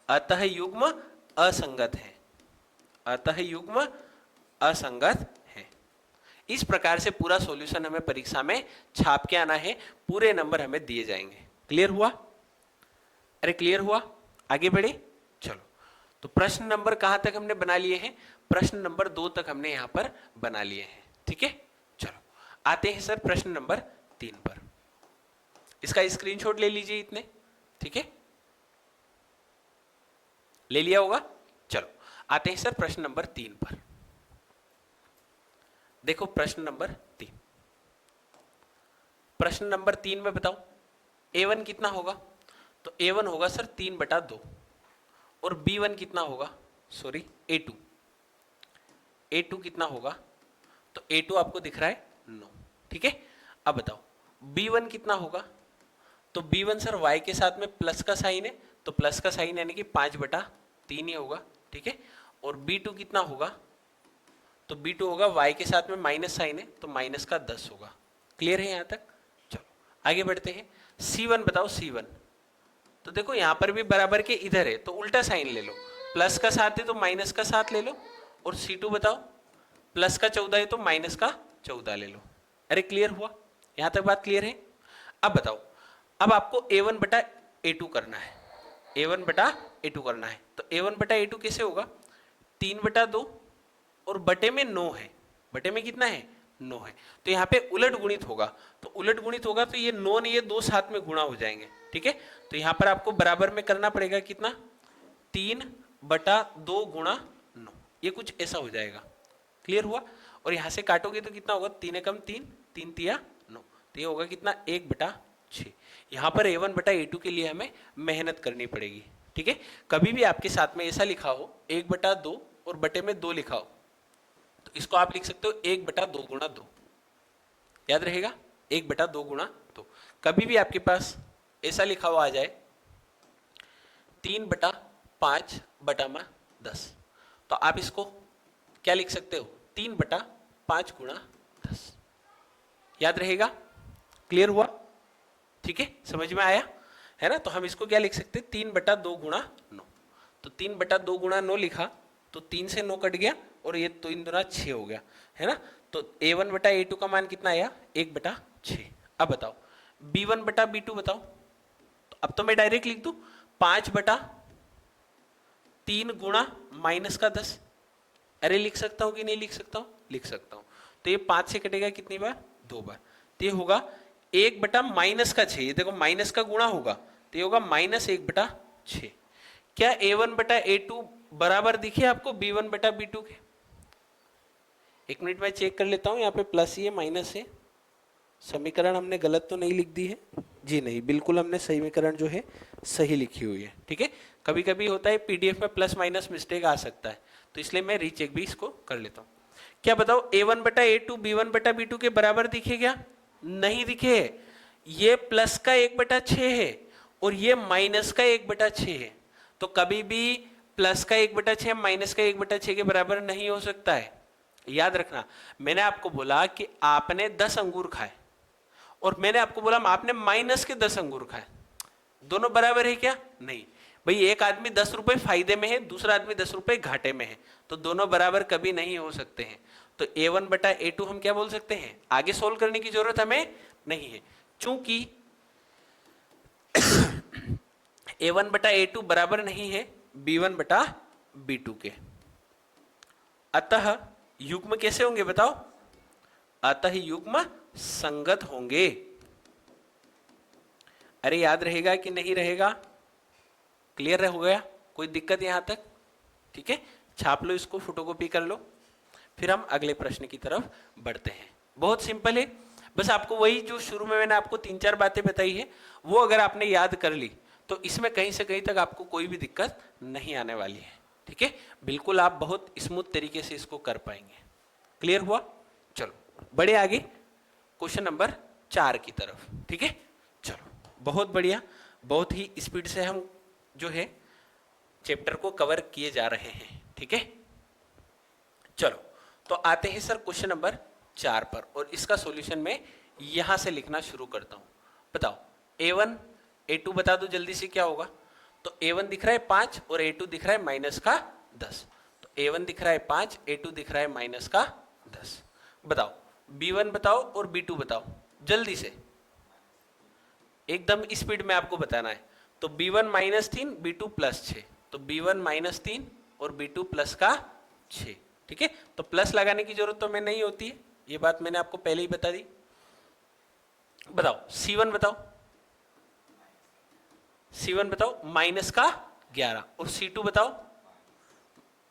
अतः युग्म असंगत है, अतः युग्म असंगत है। इस प्रकार से पूरा सॉल्यूशन हमें परीक्षा में छाप के आना है, पूरे नंबर हमें दिए जाएंगे। क्लियर हुआ, अरे क्लियर हुआ, आगे बढ़े, चलो। तो प्रश्न नंबर कहां तक हमने बना लिए हैं, प्रश्न नंबर 2 तक हमने यहां पर बना लिए हैं, ठीक है। चलो आते हैं सर प्रश्न नंबर 3 पर, इसका स्क्रीनशॉट ले लीजिए इतने, ठीक है, ले लिया होगा। चलो आते हैं सर प्रश्न नंबर 3 पर, देखो प्रश्न नंबर 3, प्रश्न नंबर 3 में बताओ a1 कितना होगा, तो a1 होगा सर 3 बटा 2, और b1 कितना होगा, सॉरी a2, a2 कितना होगा, तो a2 आपको दिख रहा है 9, ठीक है। अब बताओ b1 कितना होगा, तो b1 सर y के साथ में प्लस का साइन है, तो प्लस का साइन यानी कि 5 बटा 3 ही होगा, ठीक है। और b2 कितना होगा, तो b2 होगा y के साथ में माइनस साइन है, तो माइनस का 10 होगा। क्लियर है यहाँ तक, चलो आगे बढ़ते हैं। c1 बताओ c1, तो देखो यहाँ पर भी बराबर के इधर है तो उल्टा साइन ले लो, प्लस का 7 है तो माइनस का 7 ले लो, और c2 बताओ प्लस का 14 है तो माइनस का 14 ले लो। अरे क्लियर हुआ, यहाँ तक बात क्लियर है। अब बताओ, अब आपको a1 बटा a2 करना है, a1 बटा a2 करना है, तो a1 बटा a2 कैसे होगा, 3 बटा 2 और बटे में 9 है, बटे में कितना है 9 है, तो यहाँ पे उलट गुणित होगा, तो उलट गुणित होगा तो ये 9 ने ये 2 साथ में गुणा हो जाएंगे, ठीक है। तो यहाँ पर आपको बराबर में करना पड़ेगा कितना, 3 बटा 2 गुणा 9, ये कुछ ऐसा हो जाएगा। क्लियर हुआ, और यहाँ से काटोगे तो कितना होगा, 3 एकम 3, 3 तिया 9, तो ये होगा कितना 1/6। यहाँ पर A1/A2 के लिए हमें मेहनत करनी पड़ेगी, ठीक है। कभी भी आपके साथ में ऐसा लिखा हो 1/2 और बटे में 2 लिखा हो, तो इसको आप लिख सकते हो 1/2 गुणा 2, याद रहेगा 1/2 गुणा 2। कभी भी आपके पास ऐसा लिखा हुआ आ जाए 3/5/10, तो आप इसको क्या लिख सकते हो 3/5 गुणा 10, याद रहेगा। क्लियर हुआ, ठीक है, समझ में आया है ना। तो हम इसको क्या लिख सकते हैं 3/2 गुणा 9, तो 3/2 गुणा 9 लिखा तो 3 से 9 कट गया और ये 3 दूना 6 हो गया, है ना। तो A1/A2 का मान कितना आया 1/6। अब बताओ B1/B2 बताओ, तो अब तो मैं डायरेक्ट लिख दूं 5/3 गुणा माइनस का 10। अरे लिख सकता हूं कि नहीं लिख सकता हूं, लिख सकता हूं। तो ये 5 से कटेगा कितनी बार 2 बार, तो ये होगा 1/-6। ये देखो माइनस का गुणा होगा तो ये होगा -1/6। क्या A1/A2 बराबर दिखे आपको B1/B2 के? एक मिनट में चेक कर लेता हूं, यहाँ पे प्लस ही है माइनस है, समीकरण हमने गलत तो नहीं लिख दी है जी? नहीं, बिल्कुल हमने समीकरण जो है सही लिखी हुई है, ठीक है। कभी कभी होता है पीडीएफ में प्लस माइनस मिस्टेक आ सकता है, तो इसलिए मैं रीचेक भी इसको कर लेता हूं। क्या बताओ A1/A2 B1/B2 के बराबर दिखे क्या? नहीं दिखे। ये प्लस का 1/6 है और ये माइनस का 1/6 है, तो कभी भी प्लस का 1/6 माइनस का 1/6 के बराबर नहीं हो सकता है, याद रखना। मैंने आपको बोला कि आपने 10 अंगूर खाए और मैंने आपको बोला आपने माइनस के 10 अंगूर खाए, दोनों बराबर है क्या? नहीं भाई, एक आदमी 10 रुपए फायदे में है, दूसरा आदमी 10 रुपए घाटे में है, तो दोनों बराबर कभी नहीं हो सकते हैं। तो A1/A2 हम क्या बोल सकते हैं, आगे सोल्व करने की जरूरत हमें नहीं है, चूंकि A1/A2 बराबर नहीं है B1/B2 के। अतः युग्म कैसे होंगे बताओ? अतः युग्म संगत होंगे। अरे याद रहेगा कि नहीं रहेगा? क्लियर हो गया? कोई दिक्कत यहां तक? ठीक है, छाप लो इसको, फोटोकॉपी कर लो, फिर हम अगले प्रश्न की तरफ बढ़ते हैं। बहुत सिंपल है, बस आपको वही जो शुरू में मैंने आपको 3-4 बातें बताई है वो अगर आपने याद कर ली तो इसमें कहीं से कहीं तक आपको कोई भी दिक्कत नहीं आने वाली है, ठीक है। बिल्कुल आप बहुत स्मूथ तरीके से इसको कर पाएंगे। क्लियर हुआ? चलो बढ़े आगे क्वेश्चन नंबर 4 की तरफ, ठीक है। चलो बहुत बढ़िया, बहुत ही स्पीड से हम जो है चैप्टर को कवर किए जा रहे हैं, ठीक है। चलो तो आते हैं सर क्वेश्चन नंबर 4 पर, और इसका सॉल्यूशन मैं यहां से लिखना शुरू करता हूं। बताओ A1 A2 बता दो जल्दी से क्या होगा। तो A1 दिख रहा है 5 और A2 दिख रहा है माइनस का 10, तो A1 दिख रहा है 5, A2 दिख रहा है माइनस का 10। बताओ B1 बताओ और B2 बताओ जल्दी से, एकदम स्पीड में आपको बताना है। तो B1 -3 B2 +6, तो B1 -3 और B2 प्लस का 6, ठीक है। तो प्लस लगाने की जरूरत तो मैं नहीं होती है, ये बात मैंने आपको पहले ही बता दी। बताओ C1 बताओ, C1 बताओ माइनस का 11, और C2 बताओ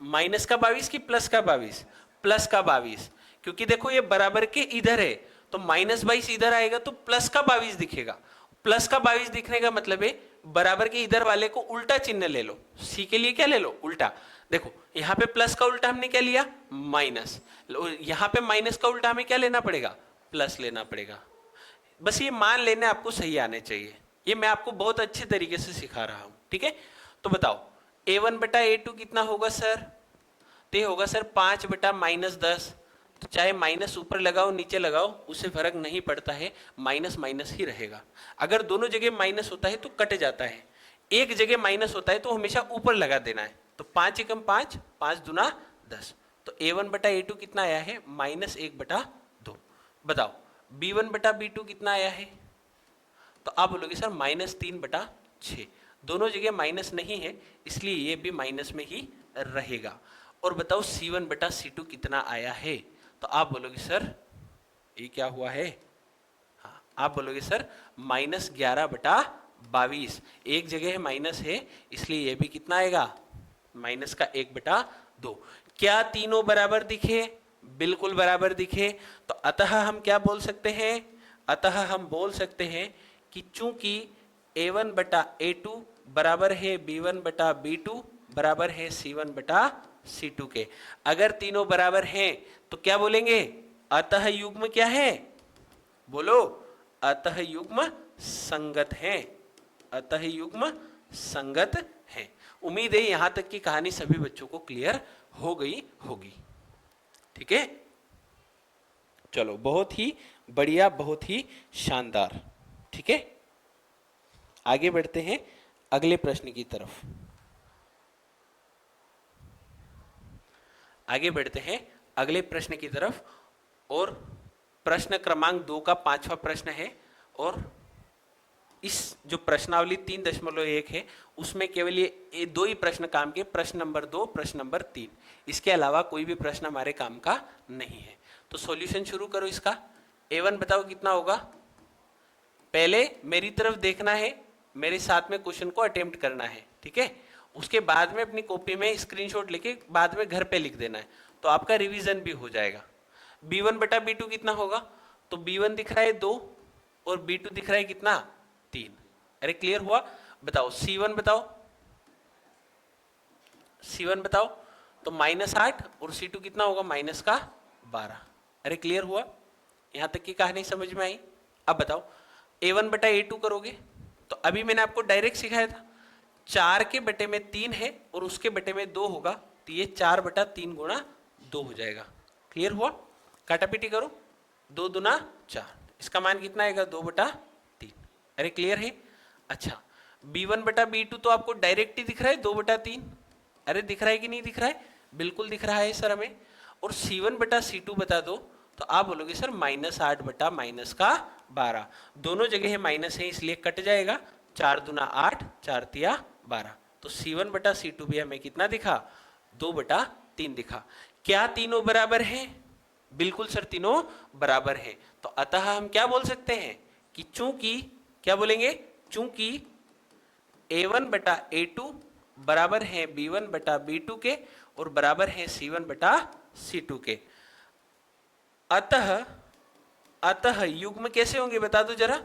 माइनस का 22 की प्लस का 22? प्लस का 22, क्योंकि देखो ये बराबर के इधर है, तो -22 इधर आएगा तो प्लस का 22 दिखेगा। प्लस का 22 दिखने का मतलब है बराबर के इधर वाले को उल्टा चिन्ह ले लो, सी के लिए क्या ले लो, उल्टा। देखो यहाँ पे प्लस का उल्टा हमने क्या लिया, माइनस, यहाँ पे माइनस का उल्टा हमें क्या लेना पड़ेगा, प्लस लेना पड़ेगा। बस ये मान लेने आपको सही आने चाहिए, ये मैं आपको बहुत अच्छे तरीके से सिखा रहा हूं, ठीक है। तो बताओ A1/A2 कितना होगा सर? तो ये होगा सर 5/-10, तो चाहे माइनस ऊपर लगाओ नीचे लगाओ उससे फर्क नहीं पड़ता है, माइनस माइनस ही रहेगा। अगर दोनों जगह माइनस होता है तो कट जाता है, एक जगह माइनस होता है तो हमेशा ऊपर लगा देना है। तो 5 एकम 5, 5 दूना 10, तो A1/A2 कितना आया है, -1/2। बताओ B1/B2 कितना आया है? तो आप बोलोगे सर -3/6, दोनों जगह माइनस नहीं है इसलिए ये भी माइनस में ही रहेगा। और बताओ C1/C2 कितना आया है? तो आप बोलोगे सर ये क्या हुआ है, हाँ आप बोलोगे सर -11/22, एक जगह माइनस है इसलिए ये भी कितना आएगा, -1/2। क्या तीनों बराबर दिखे? बिल्कुल बराबर दिखे तो अतः हम क्या बोल सकते हैं, अतः हम बोल सकते हैं कि चूंकि a1 बटा a2 बराबर है b1 बटा b2 बराबर है c1 बटा c2 के। अगर तीनों बराबर हैं तो क्या बोलेंगे, अतः युग्म क्या है, बोलो, अतः युग्म संगत है, अतः युग्म संगत है। उम्मीद है यहां तक की कहानी सभी बच्चों को क्लियर हो गई होगी। ठीक है, चलो बहुत ही बढ़िया, बहुत ही शानदार। ठीक है, आगे बढ़ते हैं अगले प्रश्न की तरफ। आगे बढ़ते हैं अगले प्रश्न की तरफ और प्रश्न क्रमांक 2 का 5वां प्रश्न है। और इस जो प्रश्नावली 3.1 है उसमें केवल ये दो ही प्रश्न काम के, प्रश्न नंबर 2, प्रश्न नंबर 3। इसके अलावा कोई भी प्रश्न हमारे काम का नहीं है। तो सॉल्यूशन शुरू करो इसका। a1 बताओ कितना होगा, पहले मेरी तरफ देखना है, मेरे साथ में क्वेश्चन को अटेम्प्ट करना है। ठीक है, उसके बाद में अपनी कॉपी में स्क्रीनशॉट लेके बाद में घर पे लिख देना है, तो आपका रिवीजन भी हो जाएगा। b1 बटा b2 कितना होगा, तो b1 दिख रहा है 2 और b2 दिख रहा है कितना 3। अरे क्लियर हुआ, बताओ c1 बताओ, c1 बताओ, तो -8 और c2 कितना होगा -12। अरे क्लियर हुआ, यहां तक की कहानी समझ में आई। अब बताओ a1 बटा a2 करोगे तो अभी मैंने आपको डायरेक्ट सिखाया था 4 के बटे में 3 है और उसके बटे में 2 होगा, तो ये 4 बटा 3 गुणा 2 हो जाएगा। क्लियर हुआ, काटापीटी करो, 2 दूना 4, इसका मान कितना आएगा 2 बटा 3। अरे क्लियर है। अच्छा b1 बटा b2 तो आपको डायरेक्ट ही दिख रहा है 2 बटा 3। अरे दिख रहा है कि नहीं दिख रहा है, बिल्कुल दिख रहा है सर हमें। और c1 बटा c2 बता दो तो आप बोलोगे सर -8 बटा -12। दोनों जगह है माइनस है इसलिए कट जाएगा, 4 दूना 8, 4 तिया 12। तो c1 बटा c2 भी हमें कितना दिखा, 2 बटा 3 दिखा। क्या तीनों बराबर हैं, बिल्कुल सर तीनों बराबर हैं। तो अतः हम क्या बोल सकते हैं कि चूंकि, क्या बोलेंगे, चूंकि a1 बटा a2 बराबर है b1 बटा b2 के और बराबर है c1 बटा c2 के, अतः युग्म कैसे होंगे बता दो जरा,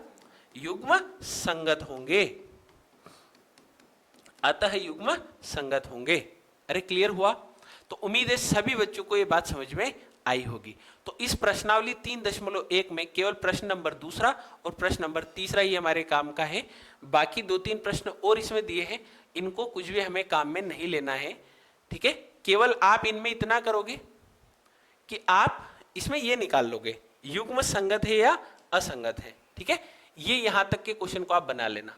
युग्म संगत होंगे, अतः युग्म संगत होंगे। अरे क्लियर हुआ, तो उम्मीद है सभी बच्चों को यह बात समझ में आई होगी। तो इस प्रश्नावली 3.1 में केवल प्रश्न नंबर 2 और प्रश्न नंबर 3 ही हमारे काम का है। बाकी 2-3 प्रश्न और इसमें दिए हैं, इनको कुछ भी हमें काम में नहीं लेना है। ठीक है, केवल आप इनमें इतना करोगे कि आप इसमें ये निकाल लोगे युग्म संगत है या असंगत है। ठीक है, ये यहां तक के क्वेश्चन को आप बना लेना,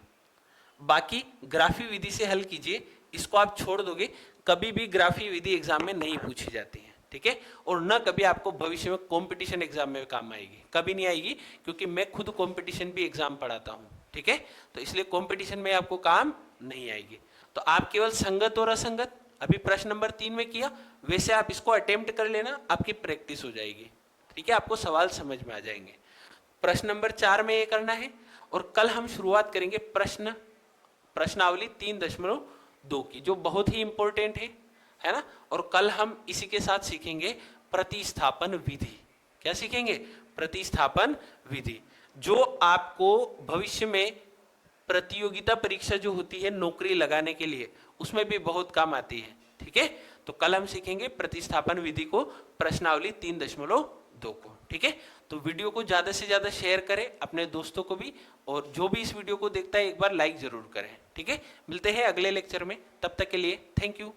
बाकी ग्राफी विधि से हल कीजिए, इसको आप छोड़ दोगे। कभी भी ग्राफी विधि एग्जाम में नहीं पूछी जाती है। ठीक है, और न कभी आपको भविष्य में कंपटीशन एग्जाम में काम आएगी, कभी नहीं आएगी, क्योंकि मैं खुद कंपटीशन भी एग्जाम पढ़ाता हूं। ठीक है, तो इसलिए कंपटीशन में आपको काम नहीं आएगी। तो आप केवल संगत और असंगत अभी प्रश्न नंबर 3 में किया, वैसे आप इसको अटेम्प्ट कर लेना, आपकी प्रैक्टिस हो जाएगी। ठीक है, आपको सवाल समझ में आ जाएंगे। प्रश्न नंबर 4 में ये करना है और कल हम शुरुआत करेंगे प्रश्नावली 3.2 की, जो बहुत ही इंपॉर्टेंट है ना। और कल हम इसी के साथ सीखेंगे प्रतिस्थापन विधि। क्या सीखेंगे, प्रतिस्थापन विधि, जो आपको भविष्य में प्रतियोगिता परीक्षा जो होती है नौकरी लगाने के लिए, उसमें भी बहुत काम आती है। ठीक है, तो कल हम सीखेंगे प्रतिस्थापन विधि को, प्रश्नावली 3.2 को। ठीक है, तो वीडियो को ज्यादा से ज्यादा शेयर करें अपने दोस्तों को भी, और जो भी इस वीडियो को देखता है एक बार लाइक जरूर करें। ठीक है, मिलते हैं अगले लेक्चर में, तब तक के लिए थैंक यू।